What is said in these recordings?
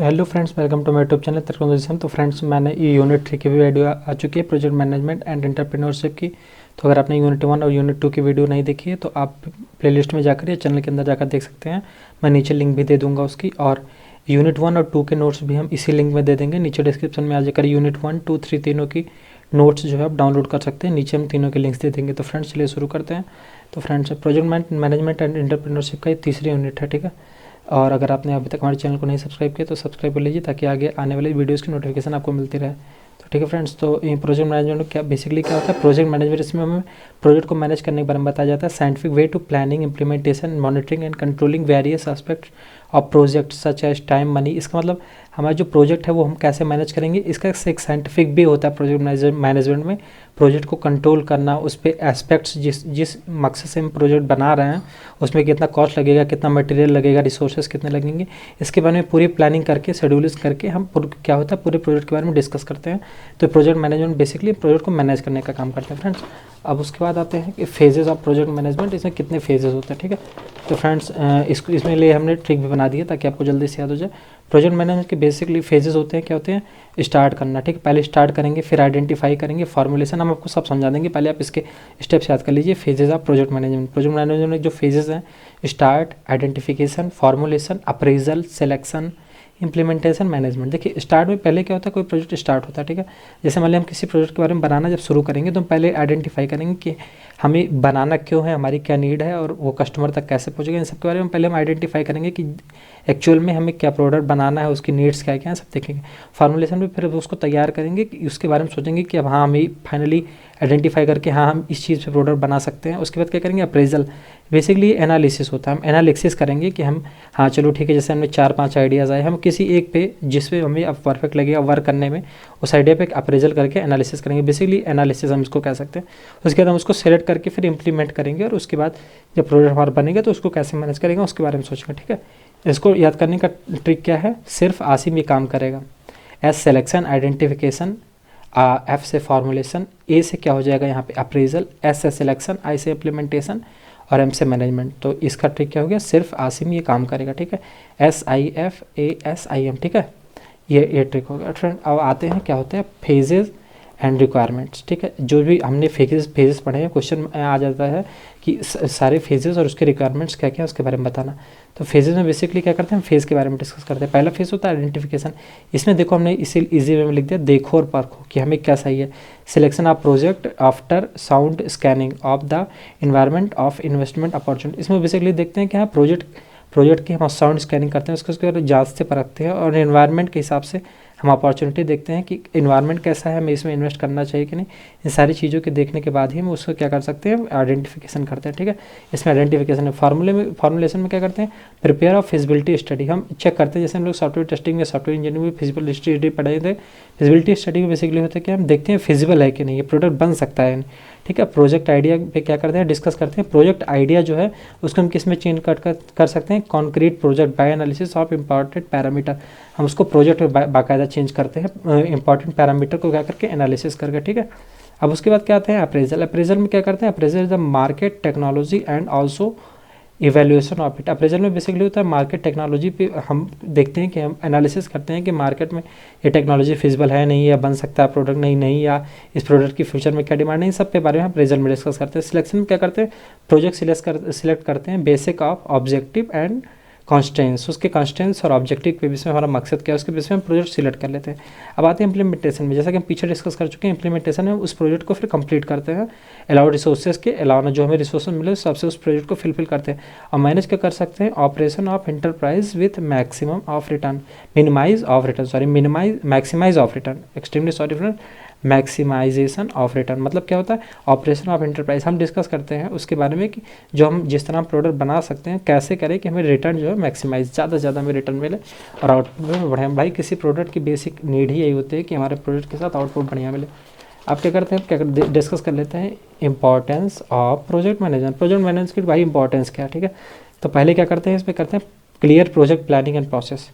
तो hello friends, welcome to my YouTube channel Tark. तो friends, मैंने ये यूनिट 3 की भी वीडियो आ चुकी है, प्रोजेक्ट मैनेजमेंट एंड एंटरप्रेन्योरशिप की। तो अगर आपने यूनिट 1 और यूनिट 2 की वीडियो नहीं देखी है तो आप प्लेलिस्ट में जाकर या चैनल के अंदर जाकर देख सकते हैं। मैं नीचे लिंक भी दे दूंगा उसकी, और यूनिट 1 और 2 के नोट्स भी हम इसी लिंक में दे देंगे। नीचे डिस्क्रिप्शन में आ जाकर यूनिट 1, 2, 3 तीनों की नोट्स जो है आप डाउनलोड कर सकते हैं। नीचे हम तीनों के लिंक्स दे देंगे। तो फ्रेंड्स चलिए शुरू करते हैं। तो friends, project management and entrepreneurship का ये तीसरी यूनिट है, ठीक है। और अगर आपने अभी तक हमारे चैनल को नहीं सब्सक्राइब किया तो सब्सक्राइब कर लीजिए, ताकि आगे आने वाली वीडियोस की नोटिफिकेशन आपको मिलती रहे। तो ठीक है फ्रेंड्स, तो ये प्रोजेक्ट मैनेजमेंट क्या बेसिकली क्या होता है? प्रोजेक्ट मैनेजमेंट, इसमें हमें प्रोजेक्ट को मैनेज करने के बारे में बताया जाता है। Scientific way to planning, implementation, monitoring and controlling various aspects of project such as time, money. इसका मतलब हमारा जो प्रोजेक्ट है वो हम कैसे मैनेज करेंगे, इसका एक साइंटिफिक भी होता है प्रोजेक्ट मैनेजमेंट में। प्रोजेक्ट को कंट्रोल करना, उस पर एस्पेक्ट्स जिस मकसद से हम प्रोजेक्ट बना रहे हैं उसमें कितना कॉस्ट लगेगा, कितना मटेरियल लगेगा, रिसोर्सेज कितने लगेंगे, इसके बारे में पूरी प्लानिंग करके, शेड्यूल्स करके हम क्या होता है पूरे प्रोजेक्ट के बारे में डिस्कस करते हैं। तो प्रोजेक्ट मैनेजमेंट बेसिकली प्रोजेक्ट को मैनेज करने का काम करते हैं फ्रेंड्स। अब उसके बाद आते हैं कि फेजेस ऑफ प्रोजेक्ट मैनेजमेंट, इसमें कितने फेजेस होते हैं, ठीक है। तो फ्रेंड्स, इसमें लिए हमने ट्रिक भी बना दी है ताकि आपको जल्दी से याद हो जाए। प्रोजेक्ट मैनेजमेंट के बेसिकली फेजेस होते हैं, क्या होते हैं? स्टार्ट करना, ठीक है। पहले स्टार्ट करेंगे, फिर आइडेंटिफाई करेंगे, फॉर्मुलेशन, हम आपको सब समझा देंगे। पहले आप इसके स्टेप्स याद कर लीजिए। Phases of project management, project management में जो फेजेस हैं: start, identification, formulation, appraisal, selection, implementation, management. देखिए, स्टार्ट में पहले क्या होता है, कोई प्रोजेक्ट स्टार्ट होता है, ठीक है। जैसे मान लिया हम किसी प्रोजेक्ट के बारे में बनाना जब शुरू करेंगे तो हम पहले आइडेंटिफाई करेंगे कि हमें बनाना क्यों है, हमारी क्या नीड है, और वो कस्टमर तक कैसे पहुंचेगा। इन सब के बारे में पहले हम आइडेंटिफाई करेंगे कि एक्चुअल में हमें क्या प्रोडक्ट बनाना है, उसकी नीड्स क्या क्या है, सब देखेंगे। फार्मूलेशन में फिर उसको तैयार करेंगे कि उसके बारे में सोचेंगे कि अब हाँ, हमें फाइनली आइडेंटिफाई करके हाँ हम इस चीज़ पे प्रोडक्ट बना सकते हैं। उसके बाद क्या करेंगे? अप्रेजल। बेसिकली एनालिसिस होता है, हम एनालिसिस करेंगे कि हम हाँ चलो ठीक है, जैसे हमने 4-5 आइडियाज़ आए, हम किसी एक पे जिस पे हमें अब परफेक्ट लगेगा वर्क करने में, उस आइडिया पे एक अप्रेजल करके एनालिसिस करेंगे। बेसिकली एनालिसिस हम इसको कह सकते हैं। उसके बाद हम उसको सेलेक्ट करके फिर इंप्लीमेंट करेंगे, और उसके बाद जब प्रोडक्ट हमारा बनेगा तो उसको कैसे मैनेज करेंगे उसके बारे में सोचेंगे, ठीक है। इसको याद करने का ट्रिक क्या है? सिर्फ आसिम ये काम करेगा। एस सिलेक्शन, आइडेंटिफिकेशन, एफ से फॉर्मुलेशन, ए से क्या हो जाएगा यहाँ पे अप्रेजल, एस से सिलेक्शन, आई से इम्प्लीमेंटेशन, और एम से मैनेजमेंट। तो इसका ट्रिक क्या हो गया? सिर्फ आसिम ये काम करेगा, ठीक है। SIFASIM, ठीक है। ये ट्रिक हो गया फ्रेंड। अब आते हैं क्या होते हैं फेजेस एंड रिक्वायरमेंट्स, ठीक है। जो भी हमने फेजेस पढ़े हैं, क्वेश्चन आ जाता है कि सारे फेजेस और उसके रिक्वायरमेंट्स क्या क्या है उसके बारे में बताना। तो फेजेस में बेसिकली क्या करते हैं, हम फेज़ के बारे में डिस्कस करते हैं। पहला फेज़ होता है आइडेंटिफिकेशन। इसमें देखो हमने इसे इजी वे में लिख दिया, देखो और परखो कि हमें क्या चाहिए। Selection of project after sound scanning of the environment of investment opportunity. इसमें बेसिकली देखते हैं कि हाँ प्रोजेक्ट की हम साउंड स्कैनिंग करते हैं, उसके बाद जांचते परखते हैं, और इन्वायरमेंट के हिसाब से हम अपॉर्चुनिटी देखते हैं कि इन्वायरमेंट कैसा है, हमें इसमें इन्वेस्ट करना चाहिए कि नहीं। इन सारी चीज़ों के देखने के बाद ही हम उसको क्या कर सकते हैं, आइडेंटिफिकेशन करते हैं, ठीक है। इसमें आइडेंटिफिकेशन है। फॉर्मुलेशन में क्या करते हैं? प्रिपेयर ऑफ फिजिबिलिटी स्टडी, हम चेक करते हैं। जैसे हम लोग सॉफ्टवेयर टेस्टिंग या सॉफ्टवेयर इंजीनियरिंग में फिजिबिलिटी स्टडी पढ़ाए थे। फिजिबिलिटी स्टडी में बेसिकली होता है कि हम देखते हैं फिजिबल है कि नहीं, ये प्रोडक्ट बन सकता है, ठीक है। प्रोजेक्ट आइडिया पे क्या करते हैं, डिस्कस करते हैं। प्रोजेक्ट आइडिया जो है उसको हम किस में चेंज कर सकते हैं? Concrete project by analysis of important parameter. हम उसको प्रोजेक्ट में बाकायदा चेंज करते हैं, इंपॉर्टेंट पैरामीटर को क्या करके एनालिसिस करके, ठीक है। अब उसके बाद क्या आते हैं? अप्रेजल। अप्रेजल में क्या करते हैं? Appraisal is the market technology and also evaluation of it. Appraisal में बेसिकली होता है मार्केट टेक्नोलॉजी पे हम देखते हैं कि हम एनालिसिस करते हैं कि मार्केट में ये टेक्नोलॉजी फिजिबल है नहीं, या बन सकता है प्रोडक्ट नहीं, या इस प्रोडक्ट की फ्यूचर में क्या डिमांड है, इन सब के बारे में हम अप्रेजल में डिस्कस करते हैं। सिलेक्शन में क्या करते हैं? प्रोजेक्ट सिलेक्ट करते हैं basic of objective and Constance, उसके कॉन्स्टेंस और ऑब्जेक्टिव के बीच में हमारा मकसद क्या है उसके बीच में हम प्रोजेक्ट सिलेक्ट कर लेते हैं। अब आते हैं इंप्लीमेंटेशन में। जैसा कि हम पीछे डिस्कस कर चुके हैं, इंप्लीमेंटेशन में उस प्रोजेक्ट को फिर कंप्लीट करते हैं। अलाउड रिसोर्सेज के अलावा जो हमें रिसोर्सेज मिले उस सबसे उस प्रोजेक्ट को फिलफिल करते हैं। और मैनेज क्या कर सकते हैं? Operation of enterprise with maximum of return, maximize of return, extremely sorry friend, maximization of return. मतलब क्या होता है? ऑपरेशन ऑफ एंटरप्राइज हम डिस्कस करते हैं उसके बारे में कि जो हम जिस तरह प्रोडक्ट बना सकते हैं कैसे करें कि हमें रिटर्न जो है मैक्सिमाइज, ज़्यादा से ज़्यादा हमें रिटर्न मिले और आउटपुट में बढ़िया। भाई किसी प्रोडक्ट की बेसिक नीड ही यही होती है कि हमारे प्रोडक्ट के साथ आउटपुट बढ़िया मिले। आप क्या करते हैं, क्या डिस्कस कर लेते हैं importance of project management. Project management की भाई इंपॉर्टेंस क्या है, ठीक है। तो पहले क्या करते हैं, इसमें करते हैं clear project planning and process.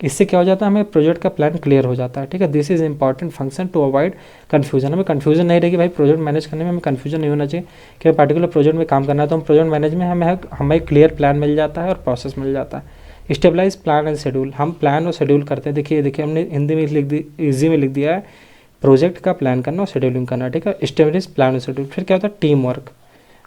इससे क्या हो जाता है, हमें प्रोजेक्ट का प्लान क्लियर हो जाता है, ठीक है। This is important function to avoid confusion. हमें कन्फ्यूजन नहीं रहेगी भाई, प्रोजेक्ट मैनेज करने में हमें कन्फ्यूजन नहीं होना चाहिए कि पर्टिकुलर प्रोजेक्ट में काम करना है तो हम प्रोजेक्ट मैनेज में हमें क्लियर प्लान मिल जाता है और प्रोसेस मिल जाता है। स्टेबलाइज प्लान एंड शेड्यूल, हम प्लान और शेड्यूल करते हैं। देखिए हमने हिंदी में लिख दी, ईजी में लिख दिया है, प्रोजेक्ट का प्लान करना और शेड्यूलिंग करना, ठीक है। स्टेबलाइज प्लान और शेड्यूल, फिर क्या होता है टीम वर्क,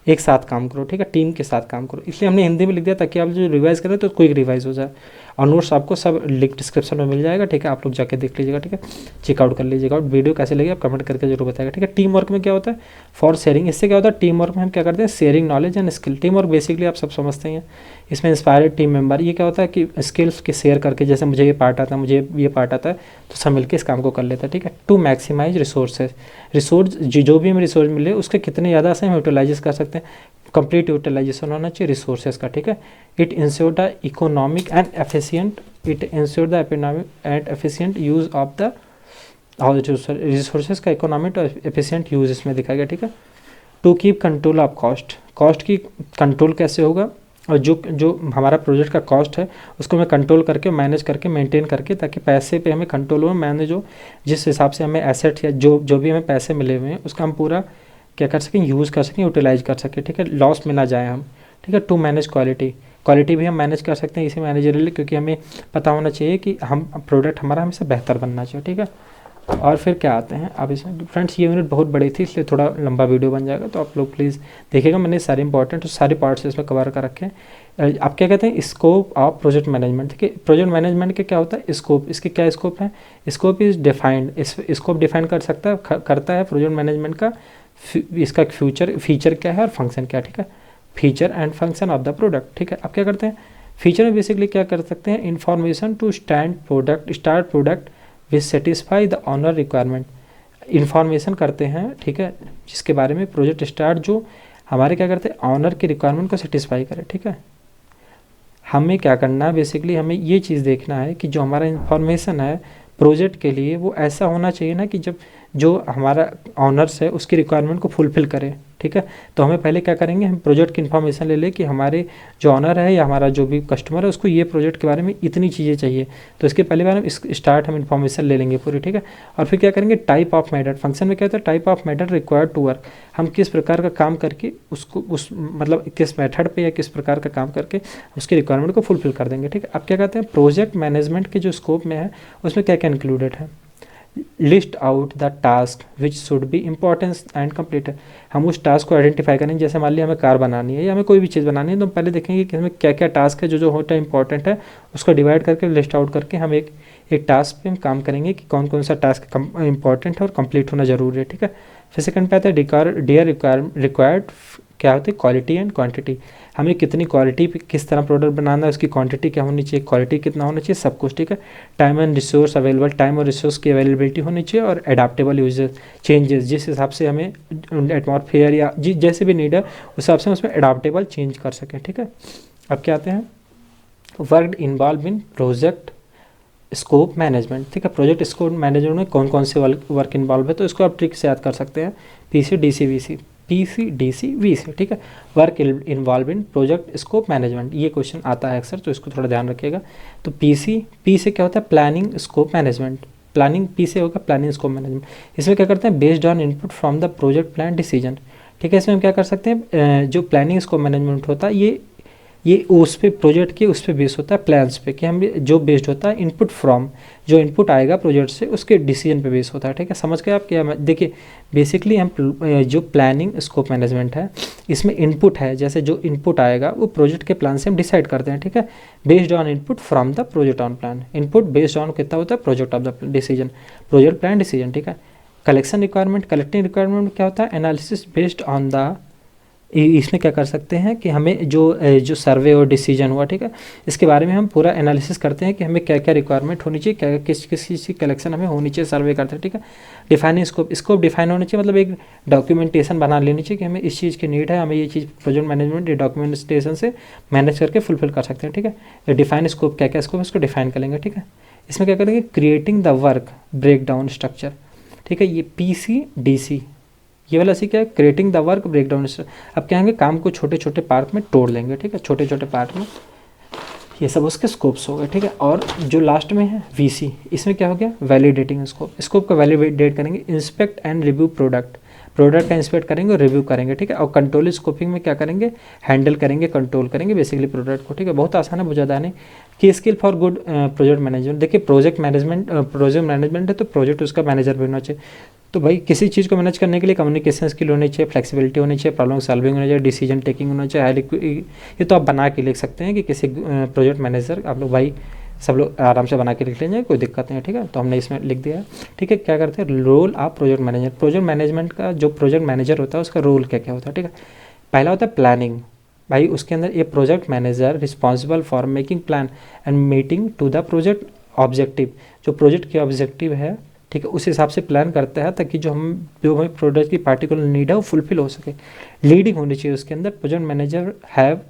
एक साथ काम करो, ठीक है, टीम के साथ काम करो। इसलिए हमने हिंदी में लिख दिया ताकि आप जो रिवाइज करें तो क्विक रिवाइज हो जाए। और नोट्स आपको सब लिंक डिस्क्रिप्शन में मिल जाएगा, ठीक है, आप लोग जाके देख लीजिएगा, ठीक है, चेकआउट कर लीजिएगा। और वीडियो कैसे लगी आप कमेंट करके जरूर बताएगा, ठीक है। टीम वर्क में क्या होता है, फॉर शेयरिंग, इससे क्या होता है टीम वर्क में हम क्या करते हैं, sharing knowledge and skill. Team work basically आप सब समझते हैं, इसमें इंस्पायर्ड टीम मेंबर, ये क्या होता है कि स्किल्स के शेयर करके, जैसे मुझे ये पार्ट आता है, मुझे ये पार्ट आता है, तो सब मिलकर इस काम को कर लेता है, ठीक है। टू मैक्सिमाइज रिसोर्सेज, रिसोर्स जो भी हमें रिसोर्स मिले उसके कितने ज़्यादा से हम यूटिलाइज कर सकते हैं, कंप्लीट यूटिलाइजेशन होना चाहिए रिसोर्सेज का, ठीक है। It ensure the economic and efficient use of the resources का इकोनॉमिक और एफिशिएंट यूज़ इसमें दिखाया गया, ठीक है। To keep control of cost की कंट्रोल कैसे होगा, और जो हमारा प्रोजेक्ट का कॉस्ट है उसको मैं कंट्रोल करके मैनेज करके मेंटेन करके, ताकि पैसे पे हमें कंट्रोल हो, मैंने जो जिस हिसाब से हमें एसेट या जो भी हमें पैसे मिले हुए हैं उसका हम पूरा क्या कर सकें, यूज़ कर सकें, यूटिलाइज कर सकें, ठीक है, लॉस में ना जाए हम, ठीक है। टू मैनेज क्वालिटी भी हम मैनेज कर सकते हैं इसी मैनेजरियल, क्योंकि हमें पता होना चाहिए कि हम प्रोडक्ट हमारा हमेशा बेहतर बनना चाहिए, ठीक है। और फिर क्या आते हैं अब इसमें, फ्रेंड्स ये यूनिट बहुत बड़ी थी इसलिए थोड़ा लंबा वीडियो बन जाएगा, तो आप लोग प्लीज़ देखिएगा। मैंने सारे इंपॉर्टेंट सारे पार्ट्स इसमें कवर कर रखे हैं। आप क्या कहते हैं, स्कोप ऑफ प्रोजेक्ट मैनेजमेंट, ठीक है। प्रोजेक्ट मैनेजमेंट के क्या होता है, स्कोप, इसके क्या स्कोप है, scope is defined, scope define करता है प्रोजेक्ट मैनेजमेंट का, इसका फीचर क्या है और फंक्शन क्या है, ठीक है, feature and function of the product, ठीक है। अब क्या करते हैं, फीचर में बेसिकली क्या कर सकते हैं, information to start product which satisfy the owner requirement, information करते हैं, ठीक है, जिसके बारे में प्रोजेक्ट स्टार्ट जो हमारे क्या करते हैं ऑनर की रिक्वायरमेंट को सेटिस्फाई करे, ठीक है। हमें क्या करना है, बेसिकली हमें ये चीज़ देखना है कि जो हमारा इन्फॉर्मेशन है प्रोजेक्ट के लिए वो ऐसा होना चाहिए ना कि जब जो हमारा ऑनर्स है उसकी रिक्वायरमेंट को फुलफ़िल करे, ठीक है। तो हमें पहले क्या करेंगे, हम प्रोजेक्ट की इन्फॉर्मेशन ले लें कि हमारे जो ऑनर है या हमारा जो भी कस्टमर है उसको ये प्रोजेक्ट के बारे में इतनी चीज़ें चाहिए, तो इसके पहले बार हम इन्फॉर्मेशन ले लेंगे पूरी, ठीक है। और फिर क्या करेंगे, टाइप ऑफ मेथड, फंक्शन में क्या होता है, type of method required to work, हम किस प्रकार का काम करके उसको मतलब किस मेथड पे या किस प्रकार का काम करके उसकी रिक्वायरमेंट को फुलफिल कर देंगे, ठीक है। अब क्या कहते हैं, प्रोजेक्ट मैनेजमेंट के जो स्कोप में है उसमें क्या क्या इंक्लूडेड है, list out the task which should be importance and complete, हम उस टास्क को आइडेंटिफाई करेंगे। जैसे मान लिया हमें कार बनानी है या हमें कोई भी चीज़ बनानी है, तो हम पहले देखेंगे कि हमें क्या क्या टास्क है जो होता है इंपॉर्टेंट है, उसको डिवाइड करके लिस्ट आउट करके हम एक टास्क पे हम काम करेंगे कि कौन कौन सा टास्क इंपॉर्टेंट है और कंप्लीट होना जरूरी है, ठीक है। फिर सेकंड पे आता है रिक्वायर्ड, क्या होती है, क्वालिटी एंड क्वांटिटी, हमें कितनी क्वालिटी किस तरह प्रोडक्ट बनाना है, उसकी क्वांटिटी क्या होनी चाहिए, क्वालिटी कितना होना चाहिए, सब कुछ, ठीक है। Time and resource available, time और रिसोर्स की अवेलेबिलिटी होनी चाहिए, और एडाप्टेबल यूजर चेंजेस, जिस हिसाब से हमें एटमॉस्फेयर या जैसे भी नीड है उस हिसाब से हम उसमें एडाप्टेबल चेंज कर सकें, ठीक है। अब क्या आते हैं, work involve in project scope management, ठीक है। प्रोजेक्ट स्कोप मैनेजमेंट में कौन कौन से वर्क इन्वॉल्व है, तो इसको आप ट्रिक से याद कर सकते हैं, PCDCVC, ठीक है। Work involve in project scope management, ये क्वेश्चन आता है अक्सर, तो इसको थोड़ा ध्यान रखिएगा। तो पी से क्या होता है, planning scope management, planning P से होगा प्लानिंग स्कोप मैनेजमेंट। इसमें क्या करते हैं, based on input from the project plan decision, ठीक है। इसमें हम क्या कर सकते हैं, जो प्लानिंग स्कोप मैनेजमेंट होता है ये उस पे प्रोजेक्ट के उस पे बेस होता है, प्लान्स पे, कि हम जो बेस्ड होता है इनपुट फ्रॉम, जो इनपुट आएगा प्रोजेक्ट से उसके डिसीजन पे बेस होता है, ठीक है। समझ गए आप क्या, देखिए बेसिकली हम जो प्लानिंग स्कोप मैनेजमेंट है इसमें इनपुट है, जैसे जो इनपुट आएगा वो प्रोजेक्ट के प्लान से हम डिसाइड करते हैं, ठीक है। Based on input from the project on plan, input based on कितना होता है, project of the decision, project plan decision, ठीक है। कलेक्शन रिक्वायरमेंट, कलेक्टिंग रिक्वायरमेंट क्या होता है, एनालिसिस बेस्ड ऑन द, इसमें क्या कर सकते हैं कि हमें जो सर्वे और डिसीजन हुआ, ठीक है, इसके बारे में हम पूरा एनालिसिस करते हैं कि हमें क्या क्या रिक्वायरमेंट होनी चाहिए, क्या किस चीज़ की कलेक्शन हमें होनी चाहिए, सर्वे करते हैं, ठीक है। डिफाइनिंग स्कोप डिफाइन होना चाहिए, मतलब एक डॉक्यूमेंटेशन बना लेनी चाहिए कि हमें इस चीज़ की नीड है, हमें ये चीज़ प्रोजेक्ट मैनेजमेंट डॉक्यूमेंटेशन से मैनेज करके फुलफिल कर सकते हैं, ठीक है। डिफाइन स्कोप क्या क्या स्कोप है उसको डिफाइन कर लेंगे, ठीक है। इसमें क्या करेंगे, creating the work break down structure, ठीक है। ये PCDC, ये वाला सी क्या है, क्रिएटिंग द वर्क ब्रेकडाउन। अब क्या है, काम को छोटे छोटे पार्ट में तोड़ लेंगे, ठीक है, छोटे छोटे पार्ट में, ये सब उसके स्कोप्स हो गए, ठीक है। और जो लास्ट में है VC, इसमें क्या हो गया, वैलिडेटिंग स्कोप का वैलिडेट करेंगे, inspect and review product, product का इंस्पेक्ट करेंगे और रिव्यू करेंगे, ठीक है। और कंट्रोल स्कोपिंग में क्या करेंगे, हैंडल करेंगे, कंट्रोल करेंगे बेसिकली प्रोडक्ट को, ठीक है। बहुत आसान है, बहुत ज़्यादा नहीं। की skill for good project management, देखिए प्रोजेक्ट मैनेजमेंट है तो प्रोजेक्ट उसका मैनेजर भी होना चाहिए। तो भाई किसी चीज़ को मैनेज करने के लिए कम्युनिकेशन स्किल होनी चाहिए, फ्लेक्सिबिलिटी होनी चाहिए, प्रॉब्लम सॉल्विंग होनी चाहिए, डिसीजन टेकिंग होना चाहिए। ये तो आप बना के लिख सकते हैं कि किसी प्रोजेक्ट मैनेजर, आप लोग भाई सब लोग आराम से बना के लिख लेंगे, कोई दिक्कत नहीं है, ठीक है। तो हमने इसमें लिख दिया है, ठीक है। क्या करते हैं, role of project manager. Project management का जो प्रोजेक्ट मैनेजर होता है उसका रोल क्या क्या होता है, ठीक है। पहला होता है प्लानिंग, भाई उसके अंदर ये project manager responsible for making plan and meeting to the project objective. जो प्रोजेक्ट के ऑब्जेक्टिव है, ठीक है, उस हिसाब से प्लान करता है ताकि जो हमें प्रोडक्ट की पार्टिकुलर नीड है वो फुलफिल हो सके। लीडिंग होनी चाहिए उसके अंदर, project manager have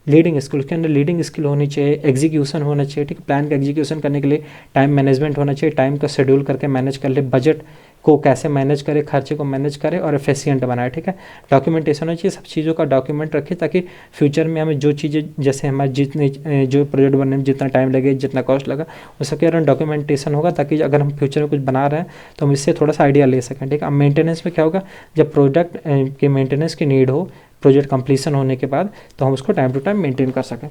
leading skill, उसके अंदर लीडिंग स्किल होनी चाहिए, एग्जीक्यूशन होना चाहिए, ठीक है। प्लान का एग्जीक्यूशन करने के लिए टाइम मैनेजमेंट होना चाहिए, टाइम का शेड्यूल करके मैनेज कर ले, बजट को कैसे मैनेज करे, खर्चे को मैनेज करे और एफिशिएंट बनाए, ठीक है। डॉक्यूमेंटेशन होना चाहिए, सब चीज़ों का डॉक्यूमेंट रखे ताकि फ्यूचर में हमें जो चीज़ें, जैसे हमारे जितने जो प्रोजेक्ट बनने में जितना टाइम लगे, जितना कॉस्ट लगा, उस सबके कारण डॉक्यूमेंटेशन होगा ताकि अगर हम फ्यूचर में कुछ बना रहे हैं तो हम इससे थोड़ा सा आइडिया ले सकें, ठीक है। अब मेंटेनेंस में क्या होगा, जब प्रोडक्ट के मेंटेनेंस की नीड हो प्रोजेक्ट कंप्लीशन होने के बाद, तो हम उसको टाइम टू टाइम मेंटेन कर सकें।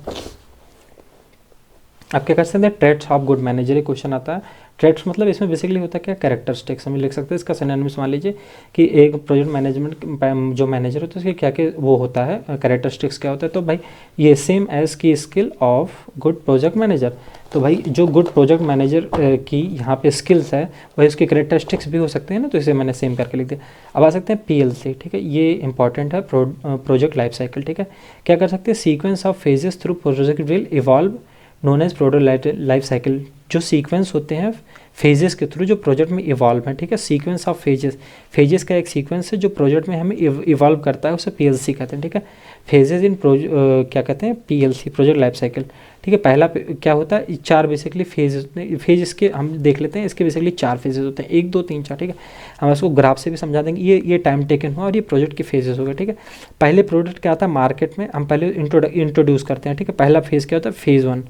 आप क्या कर सकते हैं, ट्रेड्स ऑफ गुड मैनेजर, एक क्वेश्चन आता है। ट्रेड्स मतलब इसमें बेसिकली होता है क्या, कैरेक्टरिस्टिक्स हम लिख सकते हैं। इसका सिनोनिम्स मान लीजिए कि एक प्रोजेक्ट मैनेजमेंट जो मैनेजर होता है उसके क्या क्या वो होता है, कैरेक्टरिस्टिक्स क्या होता है। तो भाई ये सेम एज की skill of good project manager. तो भाई जो गुड प्रोजेक्ट मैनेजर की यहाँ पे स्किल्स है वही उसके कैरेक्टरिस्टिक्स भी हो सकते हैं ना, तो इसे मैंने सेम करके लिख दिया। अब आ सकते हैं PLC, ठीक है, ये इंपॉर्टेंट है, प्रोजेक्ट लाइफ साइकिल, ठीक है। क्या कर सकते हैं, sequence of phases through project will evolve known as product life cycle. जो सीक्वेंस होते हैं फेजेस के थ्रू जो प्रोजेक्ट में इवॉल्व है, ठीक है। सीक्वेंस ऑफ फेजेस का एक सीक्वेंस है जो प्रोजेक्ट में हमें इवॉल्व करता है, उसे PLC कहते हैं, ठीक है। फेजेस इन क्या कहते हैं, PLC, प्रोजेक्ट लाइफ साइकिल, ठीक है। पहला क्या होता है, 4 बेसिकली फेज इसके हम देख लेते हैं। इसके बेसिकली 4 फेजेस होते हैं, 1 2 3 4, ठीक है। हम इसको ग्राफ से भी समझा देंगे। ये टाइम टेकन हुआ और ये प्रोजेक्ट के फेजेस हो गए, ठीक है। पहले प्रोडक्ट क्या आता है मार्केट में, हम पहले इंट्रोड्यूस करते हैं, ठीक है। पहला फेज़ क्या होता है, फेज़ 1,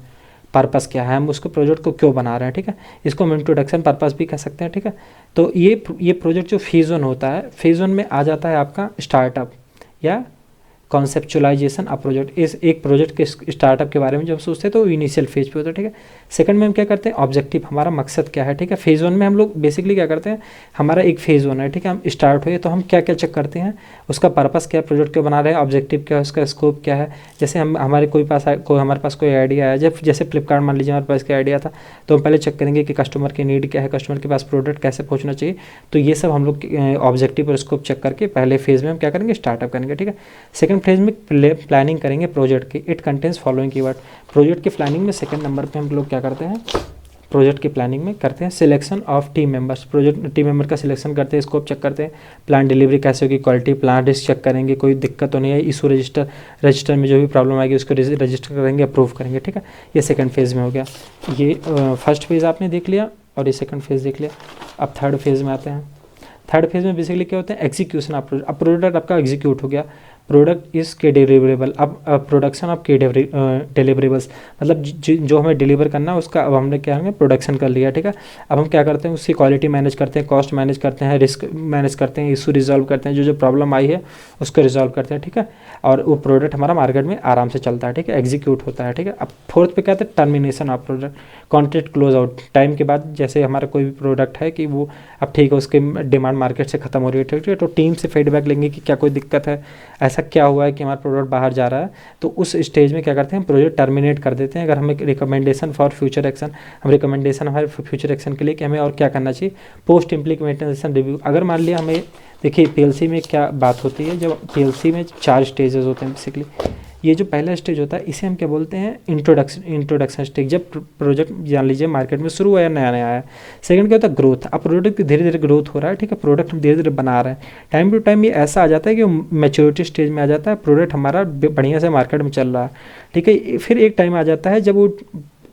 पर्पस क्या है, हम उसको प्रोजेक्ट को क्यों बना रहे हैं, ठीक है। इसको हम इंट्रोडक्शन पर्पस भी कह सकते हैं, ठीक है। तो ये प्रोजेक्ट जो फेज़ 1 होता है, फेज़ 1 में आ जाता है आपका स्टार्टअप या कॉन्सेप्चुलाइजेशन ऑफ प्रोजेक्ट। इस एक प्रोजेक्ट के स्टार्टअप के बारे में जब सोचते हैं तो इनिशियल फेज पे होता है, ठीक है। सेकंड में हम क्या करते हैं, ऑब्जेक्टिव, हमारा मकसद क्या है, ठीक है। फेज़ 1 में हम लोग बेसिकली क्या करते हैं, हमारा एक फेज़ 1 है, ठीक है। हम स्टार्ट हुए तो हम क्या क्या चेक करते हैं, उसका पर्पस क्या है, प्रोजेक्ट क्यों बना रहे हैं, ऑब्जेक्टिव क्या है, उसका स्कोप क्या है। जैसे हम हमारे हमारे पास कोई आइडिया है, जब जैसे फ्लिपकार्ट मान लीजिए हमारे पास का आइडिया था, तो हम पहले चेक करेंगे कि कस्टमर की नीड क्या है, कस्टमर के पास प्रोडक्ट कैसे पहुँचना चाहिए। तो ये सब हम लोग ऑब्जेक्टिव और स्कोप चेक करके पहले फेज़ में हम क्या करेंगे, स्टार्टअप करेंगे, ठीक है। सेकंड फेज में प्लानिंग करेंगे प्रोजेक्ट की। It contains following keyword. Project की प्लानिंग में सेकंड नंबर पे हम लोग क्या करते हैं, प्रोजेक्ट की प्लानिंग में करते हैं selection of team members. Project team member का सिलेक्शन करते हैं, स्कोप चेक करते हैं, प्लान डिलीवरी कैसे होगी, क्वालिटी, प्लान रिस्क चेक करेंगे, कोई दिक्कत तो नहीं है, इशू रजिस्टर में जो भी प्रॉब्लम आएगी उसको रजिस्टर करेंगे, अप्रूव करेंगे, ठीक है। ये सेकंड फेज़ में हो गया। ये फर्स्ट फेज़ आपने देख लिया और ये सेकंड फेज़ देख लिया। अब थर्ड फेज़ में आते हैं। थर्ड फेज़ में बेसिकली क्या होता है, एग्जीक्यूशन ऑफ प्रोजेक्ट। अब प्रोडक्ट आपका एग्जीक्यूट हो गया, प्रोडक्ट इज़ के डिलीवरेबल। अब प्रोडक्शन ऑफ के डिलीवरेबल्स, मतलब जो हमें डिलीवर करना है उसका अब हमने क्या है प्रोडक्शन कर लिया, ठीक है। अब हम क्या करते हैं, उसकी क्वालिटी मैनेज करते हैं, कॉस्ट मैनेज करते हैं, रिस्क मैनेज करते हैं, इशू रिजॉल्व करते हैं, जो प्रॉब्लम आई है उसको रिजॉल्व करते हैं, ठीक है। और वो प्रोडक्ट हमारा मार्केट में आराम से चलता है, ठीक है, एग्जीक्यूट होता है, ठीक है। अब फोर्थ पे क्या आता है, termination of product, contract close out. Time के बाद जैसे हमारा कोई भी प्रोडक्ट है कि वो अब ठीक है, उसकी डिमांड मार्केट से खत्म हो रही है, ठीक है, तो टीम से फीडबैक लेंगे कि क्या कोई दिक्कत है, ऐसा क्या हुआ है कि हमारा प्रोडक्ट बाहर जा रहा है। तो उस स्टेज में क्या करते हैं, प्रोजेक्ट टर्मिनेट कर देते हैं। अगर हमें रिकमेंडेशन फॉर फ्यूचर एक्शन, हम रिकमेंडेशन हमारे फ्यूचर एक्शन के लिए कि हमें और क्या करना चाहिए, पोस्ट इम्प्लीमेंटेशन रिव्यू। अगर मान लिया हमें, देखिए PLC में क्या बात होती है, जब PLC में 4 स्टेजेस होते हैं बेसिकली। ये जो पहला स्टेज होता है इसे हम क्या बोलते हैं, इंट्रोडक्शन स्टेज। जब प्रोजेक्ट जान लीजिए मार्केट में शुरू हुआ या नया आया। सेकंड क्या होता है, ग्रोथ। अब प्रोडक्ट की धीरे धीरे ग्रोथ हो रहा है, ठीक है, प्रोडक्ट हम धीरे धीरे बना रहे हैं। टाइम टू टाइम ये ऐसा आ जाता है कि मैच्योरिटी स्टेज में आ जाता है, प्रोडक्ट हमारा बढ़िया से मार्केट में चल रहा है, ठीक है। फिर एक टाइम आ जाता है जब वो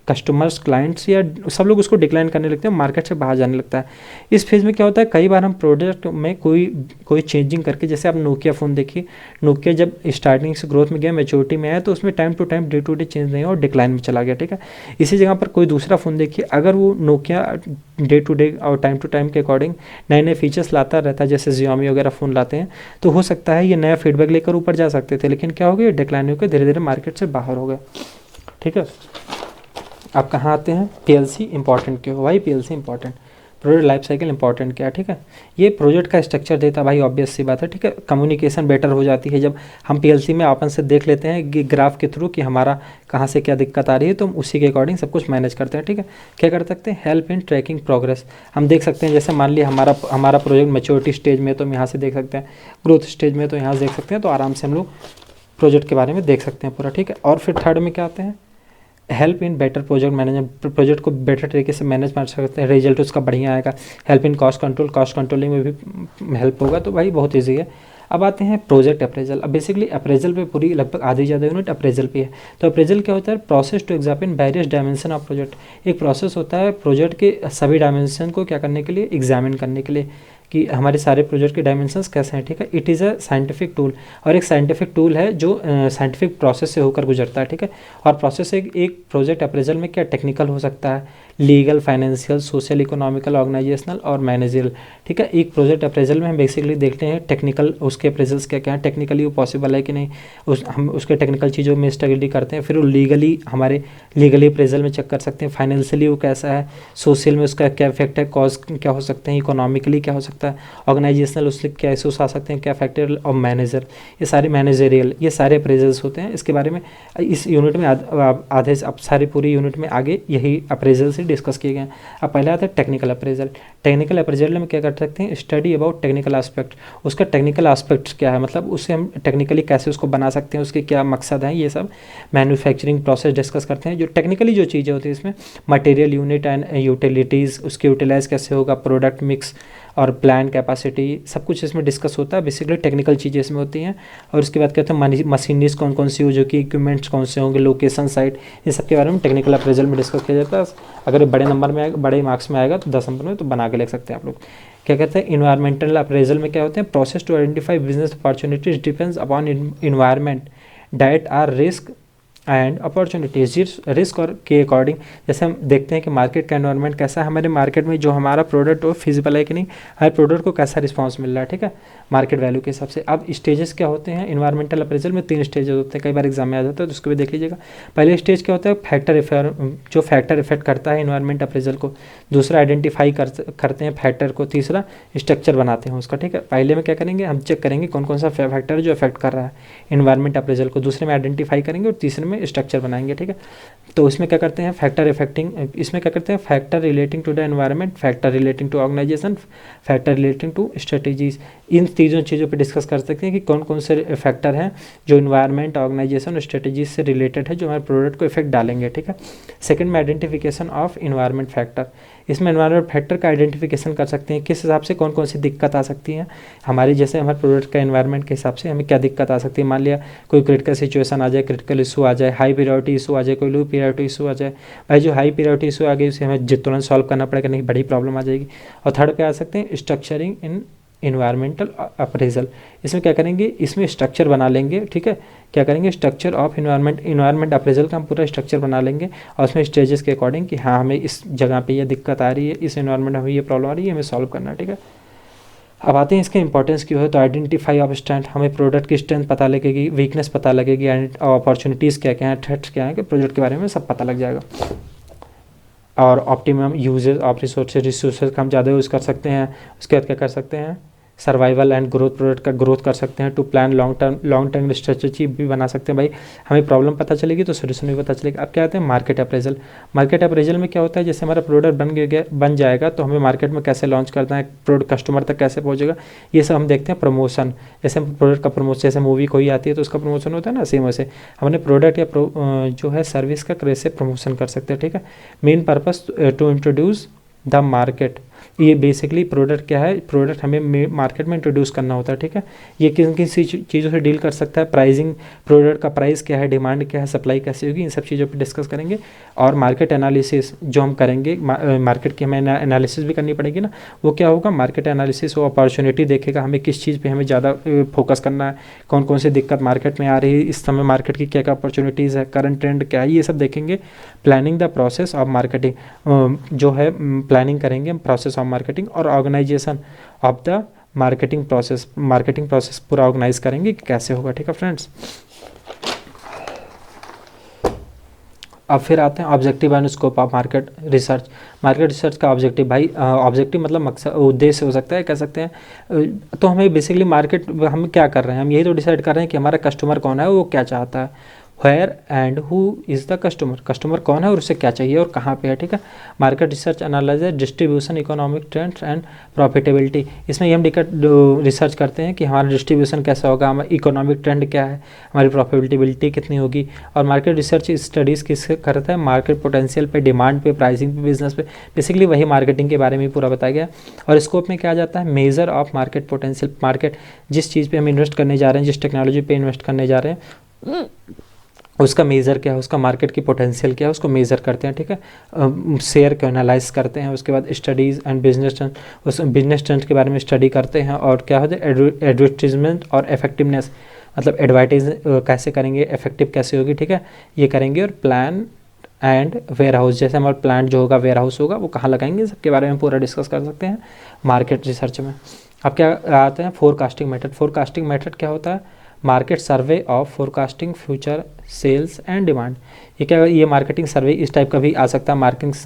कस्टमर्स, क्लाइंट्स या सब लोग उसको डिक्लाइन करने लगते हैं, मार्केट से बाहर जाने लगता है। इस फेज़ में क्या होता है, कई बार हम प्रोडक्ट में कोई चेंजिंग करके, जैसे आप नोकिया फ़ोन देखिए, नोकिया जब स्टार्टिंग से ग्रोथ में गया, मैच्योरिटी में आया, तो उसमें time to time day to day change नहीं हुआ और डिक्लाइन में चला गया, ठीक है। इसी जगह पर कोई दूसरा फ़ोन देखिए, अगर वो नोकिया डे टू डे और टाइम टू टाइम के अकॉर्डिंग नए नए फीचर्स लाता रहता है, जैसे Xiaomi वगैरह फ़ोन लाते हैं, तो हो सकता है ये नया फीडबैक लेकर ऊपर जा सकते थे, लेकिन क्या हो गया, डिक्लाइन होकर धीरे धीरे मार्केट से बाहर हो गए, ठीक है। आप कहाँ आते हैं, पीएलसी इंपॉर्टेंट क्यों, भाई PLC important, project life cycle important क्या है, ठीक है। ये प्रोजेक्ट का स्ट्रक्चर देता है भाई, ऑब्वियस सी बात है, ठीक है। कम्युनिकेशन बेटर हो जाती है जब हम पीएलसी में अपन से देख लेते हैं कि ग्राफ के थ्रू कि हमारा कहाँ से क्या दिक्कत आ रही है, तो हम उसी के अकॉर्डिंग सब कुछ मैनेज करते हैं, ठीक है। क्या कर सकते हैं, हेल्प इन ट्रैकिंग प्रोग्रेस, हम देख सकते हैं, जैसे मान लिया हमारा प्रोजेक्ट मैच्योरिटी स्टेज में, तो हम यहाँ से देख सकते हैं, ग्रोथ स्टेज में तो यहाँ से देख सकते हैं, तो आराम से हम लोग प्रोजेक्ट के बारे में देख सकते हैं पूरा, ठीक है। और फिर थर्ड में क्या आते हैं, help in better project management, project को बेटर तरीके से मैनेज कर सकते हैं, रिजल्ट उसका बढ़िया आएगा। Help in cost control, cost controlling में भी हेल्प होगा, तो भाई बहुत ईजी है। अब आते हैं प्रोजेक्ट अप्रेजल। अब बेसिकली अप्रेजल पे पूरी लगभग आधी ज़्यादा यूनिट अप्रेजल पे है। तो अप्रेजल क्या होता है, process to examine various dimension of project. एक प्रोसेस होता है प्रोजेक्ट के सभी डायमेंशन को क्या करने के लिए, एग्जामिन करने के लिए कि हमारे सारे प्रोजेक्ट के डायमेंशंस कैसे हैं, ठीक है। It is a scientific tool, और एक साइंटिफिक टूल है जो साइंटिफिक प्रोसेस से होकर गुजरता है, ठीक है। और प्रोसेस एक प्रोजेक्ट अप्रेजल में क्या टेक्निकल हो सकता है, legal, financial, social, economical, organizational और मैनेजरियल, ठीक है। एक प्रोजेक्ट अप्रेजल में हम बेसिकली देखते हैं टेक्निकल उसके अप्रेजल्स क्या क्या है, टेक्निकली वो पॉसिबल है कि नहीं, हम उसके टेक्निकल चीज़ों में स्टडी करते हैं। फिर वो लीगली हमारे लीगली अप्रेजल में चेक कर सकते हैं, फाइनेंशियली वो कैसा है, सोशल में उसका क्या इफेक्ट है, कॉज क्या हो सकते हैं, इकोनॉमिकली क्या हो सकता है, ऑर्गेनाइजेशनल उससे क्या इशूज आ सकते हैं, क्या फैक्टर, और मैनेजर, ये सारे मैनेजरियल, ये सारे अप्रेजल्स होते हैं। इसके बारे में इस यूनिट में आधे अब सारी पूरी यूनिट में आगे यही अप्रेजल से डिस्कस किए गए हैं। अब पहले आता है टेक्निकल अप्रेजल। टेक्निकल अप्रेजल में क्या कर सकते हैं, स्टडी अबाउट टेक्निकल एस्पेक्ट, उसका टेक्निकल एस्पेक्ट्स क्या है, मतलब उसे हम टेक्निकली कैसे उसको बना सकते हैं, उसके क्या मकसद हैं, ये सब मैन्युफैक्चरिंग प्रोसेस डिस्कस करते हैं। जो टेक्निकली जो चीज़ें होती है इसमें, मटेरियल यूनिट एंड यूटिलिटीज़, उसके यूटिलाइज कैसे होगा, प्रोडक्ट मिक्स और प्लान कैपेसिटी, सब कुछ इसमें डिस्कस होता है। बेसिकली टेक्निकल चीज़ें इसमें होती हैं। और उसके बाद कहते हैं मशीनरीज कौन कौन सी हो, जो कि इक्विपमेंट्स कौन से होंगे, लोकेशन साइट, इन सब के बारे में टेक्निकल अप्रेजल में डिस्कस किया जाता है। अगर बड़े नंबर में आएगा, बड़े मार्क्स में आएगा तो 10 नंबर में, तो बना के लिख सकते हैं आप लोग। क्या कहते हैं, इन्वायरमेंटल अप्रेजल में क्या होते हैं, process to identify business opportunities depends upon environment that are risk and opportunities. Risk और के अकॉर्डिंग, जैसे हम देखते हैं कि मार्केट का एनवायरनमेंट कैसा है, हमारे मार्केट में जो हमारा प्रोडक्ट हो फिजिबल है कि नहीं, हर प्रोडक्ट को कैसा रिस्पांस मिल रहा है, ठीक है, मार्केट वैल्यू के हिसाब से। अब स्टेजेस क्या होते हैं इन्वायरमेंटल अप्रेजल में, 3 स्टेजेस होते हैं, कई बार एग्जाम में आ जाता है, तो उसको भी देख लीजिएगा। पहले स्टेज क्या होता है, जो फैक्टर इफेक्ट करता है इन्वायरमेंट अप्रेजल को। दूसरा आइडेंटिफाई करते हैं फैक्टर को। तीसरा स्ट्रक्चर बनाते हैं उसका, ठीक है। पहले में क्या करेंगे, हम चेक करेंगे कौन कौन सा फैक्टर जो इफेक्ट कर रहा है इन्वायरमेंट अप्रेजल को। दूसरे में आइडेंटिफाई करेंगे और तीसरे में स्ट्रक्चर बनाएंगे, ठीक है। तो इसमें क्या करते हैं, फैक्टर इफेक्टिंग, इसमें क्या करते हैं, factor relating to the environment, factor relating to organisation, factor relating to strategies. इन तीनों चीज़ों पे डिस्कस कर सकते हैं कि कौन कौन से फैक्टर हैं जो इन्वायरमेंट, ऑर्गेनाइजेशन और स्ट्रेटेजीज से रिलेटेड है, जो हमारे प्रोडक्ट को इफेक्ट डालेंगे, ठीक है। सेकंड में आइडेंटिफिकेशन ऑफ इन्वायरमेंट फैक्टर, इसमें एनवायरनमेंट फैक्टर का आइडेंटिफिकेशन कर सकते हैं, किस हिसाब से कौन कौन सी दिक्कत आ सकती है हमारी, जैसे हमारे प्रोडक्ट का एनवायरनमेंट के हिसाब से हमें क्या दिक्कत आ सकती है। मान लिया कोई क्रिटिकल सिचुएशन आ जाए, क्रिटिकल इशू आ जाए, हाई प्रायोरिटी इशू आ जाए, कोई लो प्रायोरिटी इशू आ जाए, भाई जो हाई प्रायोरिटी इशू आ गई उसे हमें तुरंत सॉल्व करना पड़ेगा, नहीं बड़ी प्रॉब्लम आ जाएगी। और थर्ड पे आ सकते हैं स्ट्रक्चरिंग इन इन्वायरमेंटल अप्रेजल, इसमें क्या करेंगे, इसमें स्ट्रक्चर बना लेंगे, ठीक है। क्या करेंगे, स्ट्रक्चर ऑफ इन्वायरमेंट अप्रेजल का हम पूरा स्ट्रक्चर बना लेंगे, और उसमें स्टेजेस के अकॉर्डिंग कि हाँ हमें इस जगह पे ये दिक्कत आ रही है, इस इन्वायरमेंट में हमें ये प्रॉब्लम आ रही है, हमें सॉल्व करना है, ठीक है। अब आते हैं इसके इंपॉर्टेंस क्यों है, तो आइडेंटिफाई ऑफ स्ट्रेंथ, हमें प्रोडक्ट की स्ट्रेंथ पता लगेगी, वीकनेस पता लगेगी, एंड अपॉर्चुनिटीज़ क्या क्या हैं, थ्रेट्स क्या हैं, कि प्रोजेक्ट के बारे में सब पता लग जाएगा। और ऑप्टिमम यूजेस ऑफ रिसोर्सेज का हम ज़्यादा यूज़ कर सकते हैं। उसके बाद क्या कर सकते हैं, सर्वाइवल एंड ग्रोथ, प्रोडक्ट का ग्रोथ कर सकते हैं। To plan long term strategy भी बना सकते हैं, भाई हमें प्रॉब्लम पता चलेगी तो सोल्यूशन भी पता चलेगा। अब क्या आते हैं मार्केट अप्रेजल। मार्केट अप्रेजल में क्या होता है, जैसे हमारा प्रोडक्ट बन जाएगा तो हमें मार्केट में कैसे लॉन्च करना है, प्रोडक्ट कस्टमर तक कैसे पहुंचेगा, ये सब हम देखते हैं। प्रमोशन, जैसे हम प्रोडक्ट का प्रमोशन, जैसे मूवी कोई आती है तो उसका प्रमोशन होता है ना, सेम वैसे हमने प्रोडक्ट या जो है सर्विस का कैसे प्रमोशन कर सकते हैं, ठीक है। Main purpose to introduce the market, ये बेसिकली प्रोडक्ट क्या है, प्रोडक्ट हमें मार्केट में इंट्रोड्यूस करना होता है, ठीक है। ये किन किन सी चीज़ों से डील कर सकता है, प्राइसिंग, प्रोडक्ट का प्राइस क्या है, डिमांड क्या है, सप्लाई कैसे होगी, इन सब चीज़ों पे डिस्कस करेंगे। और मार्केट एनालिसिस जो हम करेंगे, मार्केट की हमें एनालिसिस भी करनी पड़ेगी ना, वो क्या होगा, मार्केट एनालिसिस, वो अपॉर्चुनिटी देखेगा हमें किस चीज़ पे हमें ज़्यादा फोकस करना है, कौन कौन सी दिक्कत मार्केट में आ रही है इस समय, मार्केट की क्या क्या अपॉर्चुनिटीज़ है, करंट ट्रेंड क्या है, ये सब देखेंगे। Planning the process of marketing जो है, प्लानिंग करेंगे प्रोसेस ऑफ मार्केटिंग, और organization of the marketing process पूरा ऑर्गेनाइज करेंगे कि कैसे होगा, ठीक है फ्रेंड्स। अब फिर आते हैं objective and scope of market research. Market research का ऑब्जेक्टिव, भाई ऑब्जेक्टिव मतलब मकसद, उद्देश्य हो सकता है, कह सकते हैं। तो हमें बेसिकली मार्केट, हम क्या कर रहे हैं, हम यही तो डिसाइड कर रहे हैं कि हमारा कस्टमर कौन है, वो क्या चाहता है, where and who is the customer, customer कौन है और उसे क्या चाहिए और कहाँ पे है, ठीक है। Market research analyse distribution, economic trends and profitability. इसमें हम रिसर्च करते हैं कि हमारा डिस्ट्रीब्यूशन कैसा होगा, हमारा इकोनॉमिक ट्रेंड क्या है, हमारी प्रॉफिटेबिलिटी कितनी होगी। और मार्केट रिसर्च स्टडीज़ किस करता है, मार्केट पोटेंशियल पे, डिमांड पे, प्राइसिंग पे, बिजनेस पे, बेसिकली वही मार्केटिंग के बारे में पूरा बताया गया। और स्कोप में क्या आ जाता है, measure of market potential, market जिस चीज़ पे हम इन्वेस्ट करने जा रहे हैं, जिस टेक्नोलॉजी पे इन्वेस्ट करने जा रहे हैं, उसका मेज़र क्या है, उसका मार्केट की पोटेंशियल क्या है, उसको मेज़र करते हैं, ठीक है। शेयर को एनालाइज करते हैं, उसके बाद स्टडीज़ एंड बिजनेस ट्रेंड, उस बिजनेस ट्रेंड के बारे में स्टडी करते हैं। और क्या होता है, एडवर्टीजमेंट और इफेक्टिवनेस, मतलब एडवर्टाइज कैसे करेंगे, इफेक्टिव कैसे होगी, ठीक है, ये करेंगे। और प्लान एंड वेयर हाउस, जैसे हमारा प्लांट जो होगा, वेयर हाउस होगा, वो कहाँ लगाएंगे, सबके बारे में पूरा डिस्कस कर सकते हैं मार्केट रिसर्च में। अब क्या आते हैं, फोरकास्टिंग मेथड। फोरकास्टिंग मेथड क्या होता है, market survey of forecasting future sales and demand. ये क्या, ये मार्केटिंग सर्वे इस टाइप का भी आ सकता है,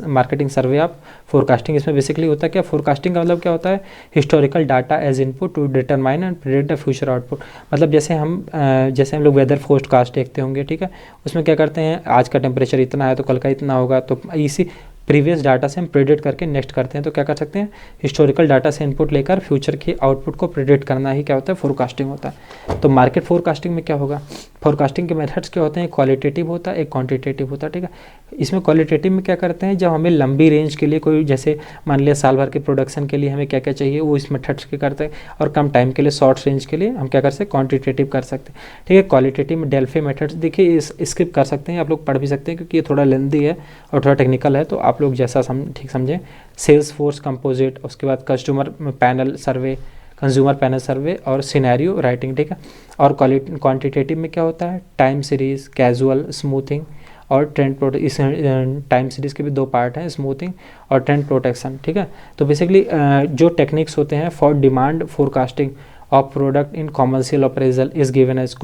मार्केटिंग सर्वे ऑफ फोरकास्टिंग। इसमें बेसिकली होता है क्या, फोरकास्टिंग का मतलब क्या होता है, historical data as input to determine and predict the future output. मतलब जैसे हम लोग वेदर फोरकास्ट देखते होंगे, ठीक है, उसमें क्या करते हैं, आज का टेम्परेचर इतना है तो कल का इतना होगा, तो इसी प्रीवियस डाटा से हम प्रेडिक्ट करके नेक्स्ट करते हैं। तो क्या कर सकते हैं, हिस्टोरिकल डाटा से इनपुट लेकर फ्यूचर के आउटपुट को प्रेडिक्ट करना ही क्या होता है, फोरकास्टिंग होता है। तो मार्केट फोरकास्टिंग में क्या होगा, फोरकास्टिंग के मेथड्स क्या होते हैं, क्वालिटेटिव होता है, एक क्वांटिटेटिव होता है, ठीक है। इसमें क्वालिटेटिव में क्या करते हैं, जब हमें लंबी रेंज के लिए कोई, जैसे मान लिया साल भर के प्रोडक्शन के लिए हमें क्या क्या चाहिए, वो इस मेथड्स के करते हैं। और कम टाइम के लिए, शॉर्ट रेंज के लिए हम क्या कर सकते हैं, क्वांटिटेटिव कर सकते हैं, ठीक है। क्वालिटेटिव में डेल्फी मेथड्स, देखिए इस स्किप कर सकते हैं, आप लोग पढ़ भी सकते हैं क्योंकि ये थोड़ा लेंथी है और थोड़ा टेक्निकल है, तो आप लोग जैसा ठीक समझें। सेल्स फोर्स कंपोजिट, उसके बाद कस्टमर पैनल सर्वे, कंज्यूमर पैनल सर्वे और सिनेरियो राइटिंग, ठीक है। और क्वांटिटेटिव में क्या होता है, टाइम सीरीज, कैजुअल, स्मूथिंग और ट्रेंड प्रोटेक्शन। इस टाइम सीरीज़ के भी दो पार्ट हैं, स्मूथिंग और ट्रेंड प्रोटेक्शन, ठीक है। तो बेसिकली जो टेक्निक्स होते हैं for demand forecasting of product in commercial appraisal is given as,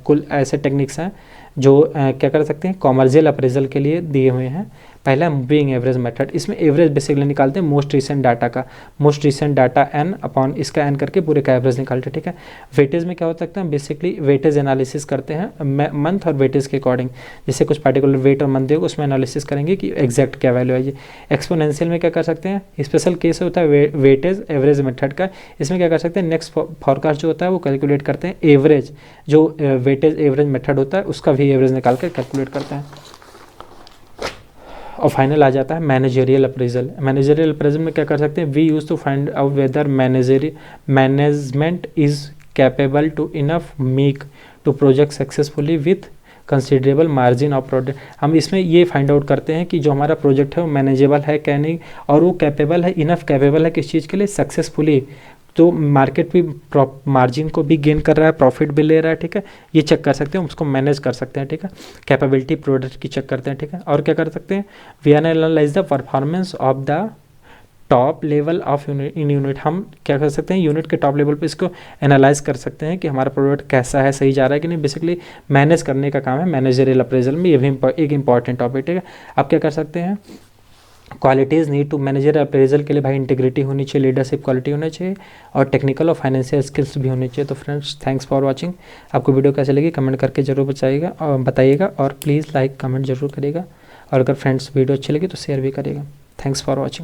कुल ऐसे टेक्निक्स हैं जो क्या कर सकते हैं, कॉमर्शियल अप्रेजल के लिए दिए हुए हैं। पहला मूविंग एवरेज मेथड, इसमें एवरेज बेसिकली निकालते हैं मोस्ट रिसेंट डाटा का, most recent data N upon इसका एन करके पूरे का एवरेज निकालते हैं, ठीक है। वेटेज में क्या हो सकता है, बेसिकली वेटेज एनालिसिस करते हैं मंथ और वेटेज के अकॉर्डिंग, जैसे कुछ पर्टिकुलर वेट और मंथ होगा उसमें एनालिसिस करेंगे कि एग्जैक्ट क्या वैल्यू है ये। एक्सपोनेंशियल में क्या कर सकते हैं, स्पेशल केस होता है वेटेज एवरेज मेथड का, इसमें क्या कर सकते हैं, नेक्स्ट फॉरकास्ट जो होता है वो कैलकुलेट करते हैं, एवरेज जो वेटेज एवरेज मेथड होता है उसका भी एवरेज निकाल कर कैलकुलेट करते हैं। और फाइनल आ जाता है मैनेजरियल अप्रेजल। मैनेजरियल अप्रेजल में क्या कर सकते हैं, we use to find out whether management is capable to enough make to project successfully with considerable margin of product. हम इसमें ये फाइंड आउट करते हैं कि जो हमारा प्रोजेक्ट है वो मैनेजेबल है क्या नहीं, और वो कैपेबल है, इनफ कैपेबल है किस चीज़ के लिए, सक्सेसफुली, तो मार्केट भी मार्जिन को भी गेन कर रहा है, प्रॉफिट भी ले रहा है, ठीक है, ये चेक कर सकते हैं, उसको मैनेज कर सकते हैं, ठीक है। कैपेबिलिटी प्रोडक्ट की चेक करते हैं, ठीक है। और क्या कर सकते हैं, we analyze the performance of the top level of in unit. हम क्या कर सकते हैं, यूनिट के टॉप लेवल पे इसको एनालाइज कर सकते हैं कि हमारा प्रोडक्ट कैसा है, सही जा रहा है कि नहीं। बेसिकली मैनेज करने का काम है मैनेजरियल अप्रेजल में, ये भी एक इंपॉर्टेंट टॉपिक, ठीक है। आप क्या कर सकते हैं, qualities need to manager appraisal के लिए भाई इंटीग्रिटी होनी चाहिए, लीडरशिप क्वालिटी होनी चाहिए और टेक्निकल और फाइनेंशियल स्किल्स भी होनी चाहिए। तो फ्रेंड्स थैंक्स फॉर वाचिंग। आपको वीडियो कैसे लगी कमेंट करके जरूर बताइएगा और प्लीज़ लाइक कमेंट जरूर करिएगा, और अगर फ्रेंड्स वीडियो अच्छी लगी तो शेयर भी करिएगा। Thanks for watching.